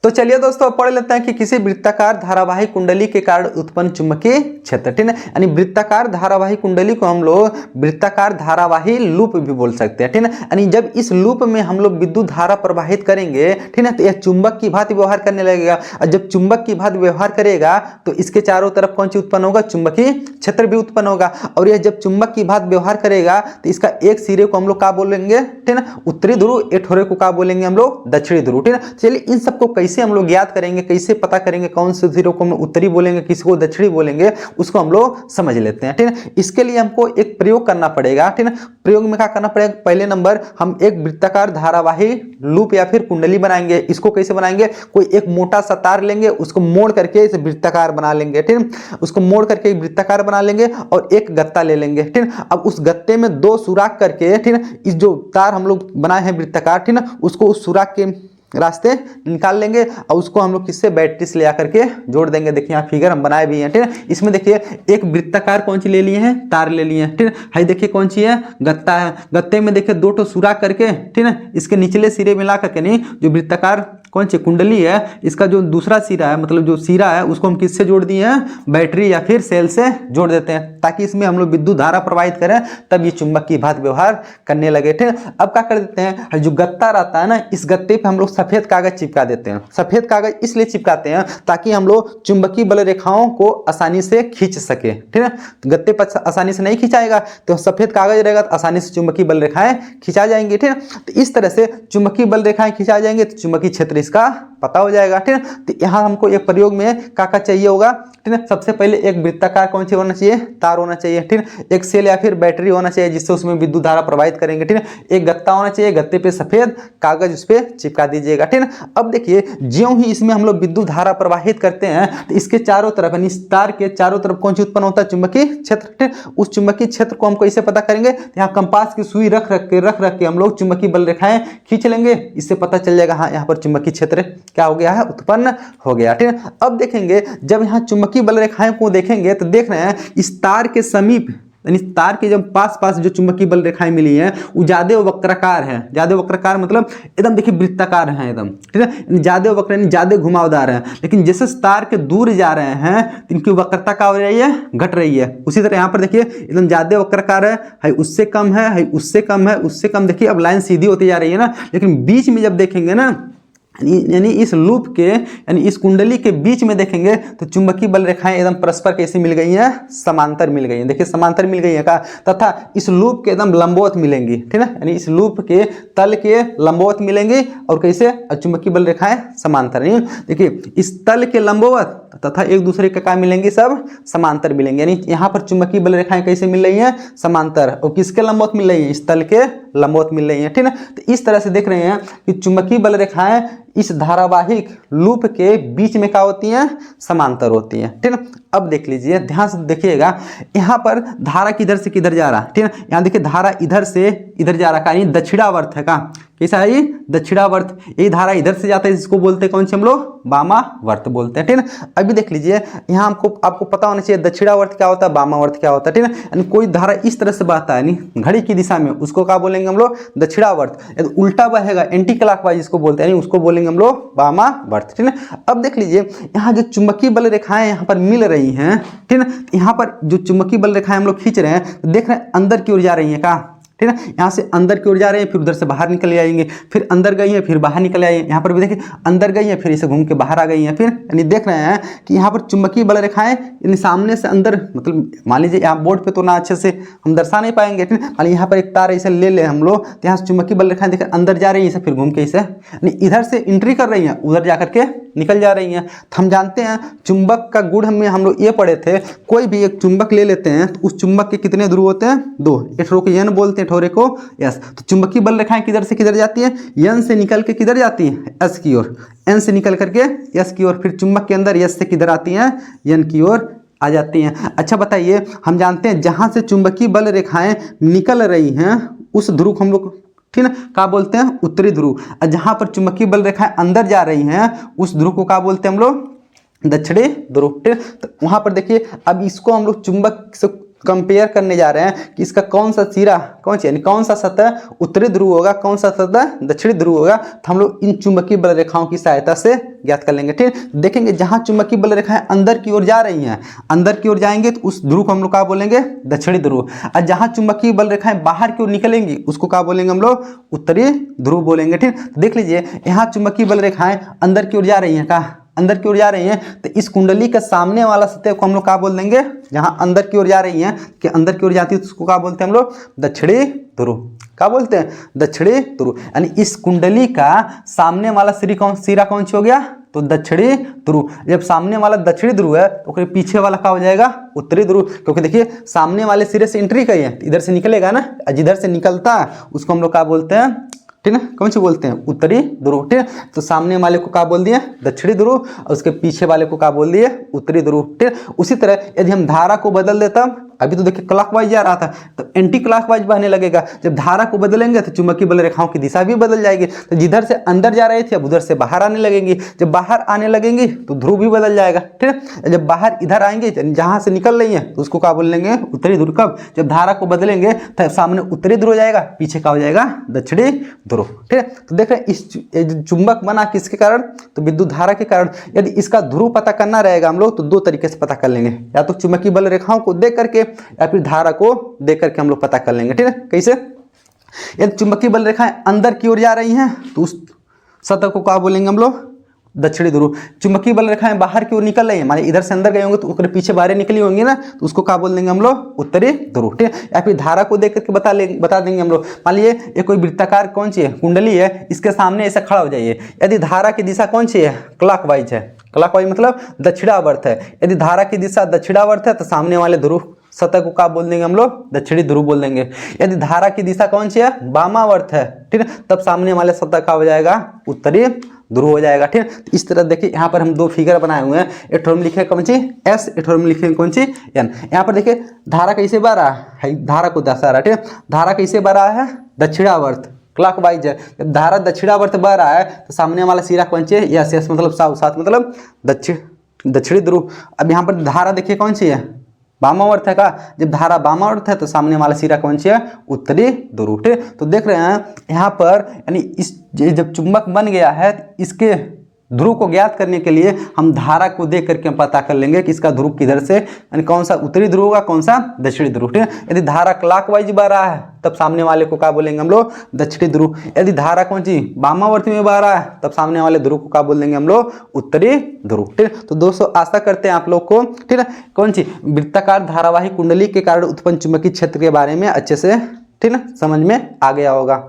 तो चलिए दोस्तों अब पढ़ लेते हैं कि किसी वृत्ताकार धारावाही कुंडली के कारण उत्पन्न चुंबकीय क्षेत्र, ठीक है। यानी वृत्ताकार धारावाही कुंडली को हम लोग वृत्ताकार धारावाही लूप भी बोल सकते हैं, ठीक है। यानी जब इस लूप में हम लोग विद्युत धारा प्रवाहित करेंगे, ठीक है, तो यह चुंबक की भांति व्यवहार करने लगेगा। और जब चुंबक की भांति व्यवहार करेगा तो इसके चारों तरफ कौन सी उत्पन्न होगा? चुंबकीय क्षेत्र भी उत्पन्न होगा। और यह जब चुंबक की भांति व्यवहार करेगा तो इसका एक सिरे को हम लोग क्या बोलेंगे? ठीक है, उत्तरी ध्रुव, एक ठोरे को क्या बोलेंगे हम लोग? दक्षिणी ध्रुव, ठीक है। चलिए इन सबको कैसे हम लोग ज्ञात करेंगे, कैसे पता करेंगे कौन से सिरे को हम उत्तरी बोलेंगे, किसी को दक्षिणी बोलेंगे, उसको हम लोग समझ लेते हैं, ठीक है। इसके लिए हमको एक प्रयोग करना पड़ेगा, ठीक है। प्रयोग में क्या करना पड़ेगा? पहले नंबर हम एक वृत्ताकार धारावाही लूप या फिर कुंडली बनाएंगे। इसको कैसे बनाएंगे? कोई एक मोटा सा तार लेंगे, उसको मोड़ करके इसे वृत्ताकार बना लेंगे, ठीक है। उसको मोड़ करके एक वृत्ताकार बना लेंगे और एक गत्ता ले लेंगे, ठीक है। अब उस गत्ते में दो सुराख करके, ठीक है, इस जो तार हम लोग बनाए हैं वृत्ताकार, ठीक है, उसको उस सुराख के रास्ते निकाल लेंगे और उसको हम लोग किससे? बैटरी से ले आकर के जोड़ देंगे। देखिए यहाँ फिगर हम बनाए भी हैं, ठीक है। इसमें देखिए एक वृत्ताकार कौन सी ले लिए हैं? तार ले लिए हैं, ठीक है। हाई देखिए कौन सी है? गत्ता है। गत्ते में देखिए दो ठो सुराख करके, ठीक है, इसके निचले सिरे मिला करके, नहीं, जो वृत्ताकार कौन सी कुंडली है, इसका जो दूसरा सिरा है, मतलब जो सिरा है, उसको हम किससे जोड़ दिए हैं? बैटरी या फिर सेल से जोड़ देते हैं, ताकि इसमें हम लोग विद्युत धारा प्रवाहित करें, तब ये चुंबक की भांति व्यवहार करने लगे, ठीक है। अब क्या कर देते हैं? जो गत्ता रहता है ना, इस गत्ते पे हम लोग सफेद कागज चिपका देते हैं। सफेद कागज इसलिए चिपकाते हैं ताकि हम लोग चुंबकीय बल रेखाओं को आसानी से खींच सके, ठीक है। गत्ते पर आसानी से नहीं खींचाएगा तो सफेद कागज रहेगा तो आसानी से चुंबकीय बल रेखाएं खींचा जाएंगी, ठीक है। तो इस तरह से चुंबकीय बल रेखाएं खींचा जाएंगे तो चुंबकीय क्षेत्र इसका पता हो जाएगा, ठीक है। तो यहाँ हमको एक प्रयोग में क्या चाहिए होगा, ठीक है। सबसे पहले एक वृत्ताकार कौन सी होना चाहिए? तार होना चाहिए, ठीक है। एक सेल या फिर बैटरी होना चाहिए जिससे उसमें विद्युत धारा प्रवाहित करेंगे, ठीक है। एक गत्ता होना चाहिए, गत्ते पे सफेद कागज उस पर चिपका दीजिएगा, ठीक है। अब देखिए ज्यों ही इसमें हम लोग विद्युत धारा प्रवाहित करते हैं तो इसके चारों तरफ यानी इस तार के चारों तरफ कौन सी उत्पन्न होता है? चुंबकीय क्षेत्र, ठीक है। उस चुंबकीय क्षेत्र को हम कैसे पता करेंगे? यहाँ कंपास की सुई रख रख के हम लोग चुंबकीय बल रेखाएं खींच लेंगे। इससे पता चल जाएगा हाँ यहाँ पर चुंबकीय क्षेत्र क्या हो गया है? उत्पन्न हो गया, ठीक है। अब देखेंगे जब यहाँ चुंबकीय बल रेखाएं को देखेंगे तो देख रहे हैं इस तार के समीप यानी तार के जब पास जो चुंबकीय बल रेखाएं मिली हैं वो ज्यादा वक्राकार है। ज्यादा वक्राकार मतलब एकदम देखिए वृत्ताकार है एकदम, ठीक है। ज्यादा वक्र यानी ज्यादा घुमावदार है। लेकिन जैसे तार के दूर जा रहे हैं तो इनकी वक्रता क्या हो रही है? घट रही है। उसी तरह यहाँ पर देखिए एकदम ज्यादा वक्राकार है, उससे कम है, उससे कम है, उससे कम। देखिए अब लाइन सीधी होती जा रही है ना, लेकिन बीच में जब देखेंगे ना यानी इस लूप के यानी इस कुंडली के बीच में देखेंगे तो चुंबकीय बल रेखाएं एकदम परस्पर कैसी मिल गई हैं? समांतर मिल गई हैं। देखिए समांतर मिल गई है का, तथा इस लूप के एकदम लंबवत मिलेंगी, ठीक है। यानी इस लूप के तल के लंबवत मिलेंगी और कैसे? चुंबकीय बल रेखाएं समांतर। देखिए इस तल के लंबवत तथा एक दूसरे के क्या मिलेंगे? सब समांतर मिलेंगे। यानी यहाँ पर चुंबकीय बल रेखाएं कैसे मिल रही हैं? समांतर। और किसके लंबवत मिल रही है? इस तल के लंबवत मिल रही है, ठीक है। तो इस तरह से देख रहे हैं कि चुंबकीय बल रेखाएं इस धारावाहिक लूप के बीच में क्या होती हैं? समांतर होती हैं, ठीक है। अब देख लीजिए, ध्यान से देखिएगा, यहाँ पर धारा किधर से किधर जा रहा है, ठीक है। यहाँ देखिए धारा इधर से इधर जा रहा है, दक्षिणावर्त है का, कैसा है ये? दक्षिणावर्त। ये धारा इधर से जाता है जिसको बोलते हैं कौन से हम लोग? वामावर्त बोलते हैं, ठीक है। अभी देख लीजिए यहाँ आपको पता होना चाहिए दक्षिणावर्त क्या होता है, वामावर्त क्या होता है, ठीक है। यानी कोई धारा इस तरह से बहता है घड़ी की दिशा में, उसको क्या बोलेंगे हम लोग? दक्षिणावर्त। उल्टा बहेगा एंटी क्लॉकवाइज जिसको बोलते हैं, उसको बोलेंगे हम लोग वामावर्त, ठीक है। अब देख लीजिए यहाँ जो चुंबकीय बल रेखाएं यहाँ पर मिल रही हैं, ठीक है। यहाँ पर जो चुंबकीय बल रेखाएं हम लोग खींच रहे हैं तो देख रहे हैं अंदर की ओर जा रही है का, ठीक है। यहाँ से अंदर की ओर जा रहे हैं, फिर उधर से बाहर निकल जाएंगे, फिर अंदर गई है, फिर बाहर निकल आएंगे। यहाँ पर भी देखिए अंदर गई है, फिर इसे घूम के बाहर आ गई है। फिर यानी देख रहे हैं कि यहाँ पर चुंबकीय बल रेखाएं यानी सामने से अंदर, मतलब मान लीजिए यहाँ बोर्ड पे तो ना अच्छे से हम दर्शा नहीं पाएंगे, ठीक है। मान लीजिए यहाँ पर एक तार ऐसे ले ले हम लोग, तो यहाँ से चुंबकीय बल रेखाएं देखिए अंदर जा रही है, फिर घूम के इसे यानी इधर से एंट्री कर रही है, उधर जा करके निकल जा रही हैं। तो हम जानते हैं चुंबक का गुण में हम लोग ये पढ़े थे, कोई भी एक चुंबक ले लेते हैं तो उस चुंबक के कितने ध्रुव होते हैं? 2। एक ठोरे को एन बोलते हैं, ठोरे को एस। तो चुंबकीय बल रेखाएं किधर से किधर जाती है? एन से निकल के किधर जाती है? एस की ओर। एन से निकल करके एस की ओर, फिर चुंबक के अंदर एस से किधर आती हैं? एन की ओर आ जाती हैं। अच्छा बताइए, हम जानते हैं जहां से चुंबकीय बल रेखाएं निकल रही हैं उस ध्रुव को हम लोग, ठीक है, क्या बोलते हैं? उत्तरी ध्रुव। और जहां पर चुंबकीय बल रेखाएं अंदर जा रही हैं उस ध्रुव को क्या बोलते हैं हम लोग? दक्षिणी ध्रुव, ठीक है। तो वहां पर देखिए अब इसको हम लोग चुंबक से कंपेयर करने जा रहे हैं कि इसका कौन सा सिरा कौन सी यानी कौन सा सतह उत्तरी ध्रुव होगा, कौन सा सतह दक्षिणी ध्रुव होगा, तो हम लोग इन चुंबकीय बल रेखाओं की सहायता से ज्ञात कर लेंगे। ठीक, देखेंगे जहां चुंबकीय बल रेखाएं अंदर की ओर जा रही हैं, अंदर की ओर जाएंगे तो उस ध्रुव को हम लोग क्या बोलेंगे, दक्षिणी ध्रुव। और जहां चुंबकीय बल रेखाएं बाहर की ओर निकलेंगी उसको क्या बोलेंगे हम लोग, उत्तरी ध्रुव बोलेंगे। ठीक, तो देख लीजिए यहाँ चुंबकीय बल रेखाएं अंदर की ओर जा रही हैं, कहा अंदर की ओर जा रही हैं, तो इस कुंडली के सामने वाला सतह को हम लोग क्या बोल देंगे, जहां अंदर की ओर जा रही हैं कि अंदर की ओर जाती है तो उसको क्या बोलते हैं हम लोग, दक्षिणी ध्रुव। क्या बोलते हैं, दक्षिणी ध्रुव। यानी इस कुंडली का सामने वाला सिरा कौन सी हो गया, तो दक्षिणी ध्रुव। जब सामने वाला दक्षिणी ध्रुव है तो पीछे वाला क्या हो जाएगा, उत्तरी ध्रुव, क्योंकि देखिए सामने वाले सिरे से एंट्री करी है, इधर से निकलेगा ना, जिधर से निकलता है उसको हम लोग क्या बोलते हैं, ठीक है, कौन सी बोलते हैं, उत्तरी ध्रुव। ठीक है, तो सामने वाले को क्या बोल दिए, दक्षिणी ध्रुव, और उसके पीछे वाले को क्या बोल दिए, उत्तरी ध्रुव। ठीक है, उसी तरह यदि हम धारा को बदल देता, अभी तो देखिए क्लॉकवाइज जा रहा था तो एंटी क्लॉकवाइज बहने लगेगा। जब धारा को बदलेंगे तो चुंबकीय बल रेखाओं की दिशा भी बदल जाएगी, तो जिधर से अंदर जा रही थी अब उधर से बाहर आने लगेंगी, जब बाहर आने लगेंगी तो ध्रुव भी बदल जाएगा। ठीक है, जब बाहर इधर आएंगे जहां से निकल रही है तो उसको क्या बोल लेंगे, उत्तरी ध्रुव। कब, जब धारा को बदलेंगे तो सामने उत्तरी ध्रुव जाएगा, पीछे क्या हो जाएगा, दक्षिणी ध्रुव। ठीक है, तो देख रहे हैं इस चुंबक बना किसके कारण, तो विद्युत धारा के कारण। यदि इसका ध्रुव पता करना रहेगा हम लोग तो दो तरीके से पता कर लेंगे, या तो चुंबकीय बल रेखाओं को देख करके या फिर धारा को देख करके हम लोग पता कर लेंगे। ठीक है, कैसे, यदि चुंबकीय बल रेखाएं अंदर की ओर जा रही हैं तो उस सतह को क्या बोलेंगे हम लोग, दक्षिणी ध्रुव। चुंबकीय बल रेखाएं बाहर की ओर निकल रही है, माने इधर से अंदर गए होंगे तो उसके पीछे बाहर निकली होंगी ना, तो उसको क्या बोल देंगे हम लोग, उत्तरी ध्रुव। ठीक है, या फिर धारा को देख करके बता देंगे हम लोग। मान लीजिए ये कोई वृत्ताकार कौन सी है, कुंडली है, इसके सामने ऐसा खड़ा हो जाइए, यदि धारा की दिशा कौन सी है, क्लॉकवाइज है, क्लॉकवाइज मतलब दक्षिणावर्त है। यदि धारा की दिशा दक्षिणावर्त है तो सामने वाले ध्रुव सतह को क्या बोल देंगे हम लोग, दक्षिणी ध्रुव बोल देंगे। यदि धारा की दिशा कौन सी है, वामावर्त है, ठीक है, तब सामने वाले सतह का हो जाएगा, उत्तरी ध्रुव हो जाएगा। ठीक है, इस तरह देखिए यहाँ पर हम दो फिगर बनाए हुए हैं, एक ठोर में लिखे कौन सी एस, एक ठोर में लिखे कौन सी एन। यहाँ पर देखिए धारा कैसे बह रहा है, धारा को दर्शा रहा है। ठीक है, धारा कैसे बह रहा है, दक्षिणावर्त, क्लॉकवाइज है। जब धारा दक्षिणावर्त बह रहा है तो सामने वाला सिरा कौन सी है, यस, यस मतलब साउथ, साउथ मतलब दक्षिणी ध्रुव। अब यहाँ पर धारा देखिए कौन सी है, वामावर्त है का, जब धारा वामावर्त है तो सामने वाला सिरा कौन सी है, उत्तरी ध्रुव। ठीक, तो देख रहे हैं यहाँ पर, यानी इस जब चुंबक बन गया है इसके ध्रुव को ज्ञात करने के लिए हम धारा को देख करके हम पता कर लेंगे कि इसका ध्रुव किधर से, यानी कौन सा उत्तरी ध्रुव होगा, कौन सा दक्षिणी ध्रुव। ठीक है, यदि धारा क्लॉकवाइज बह रहा है तब सामने वाले को क्या बोलेंगे हम लोग, दक्षिणी ध्रुव। यदि धारा कौन सी वामावर्त में बह रहा है तब सामने वाले ध्रुव को क्या बोल देंगे हम लोग, उत्तरी ध्रुव। ठीक, तो दोस्तों आशा करते हैं आप लोग को, ठीक है, कौन सी वृत्ताकार धारावाही कुंडली के कारण उत्पन्न चुंबकीय क्षेत्र के बारे में अच्छे से, ठीक है, समझ में आ गया होगा।